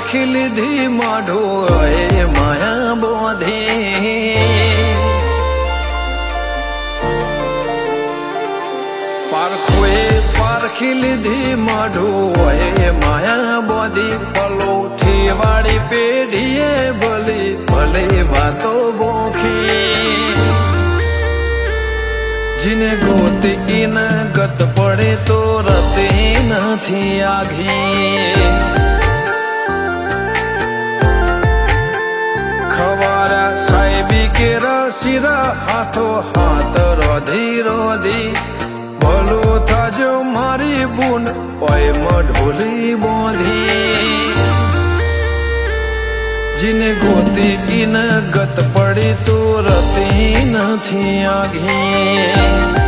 પારખી લીધી માઢો એ માયા બોધી પારખોએ પારખી લીધી માઢો એ માયા બોધી પલોઠી વાળી પેઢીએ ભલી ભલે વાતો બોખી જીને ગોતી ન ગત પડે તો રતે નથી આઘી ખવારા સાહેબી કે રસીરા હાથો હાથ રોધી રોધી ભલું થાજો મારી બુન ઓય મઢોલી બોધી જીને ગોતી ન ગત પડી તો રતી નથી આઘી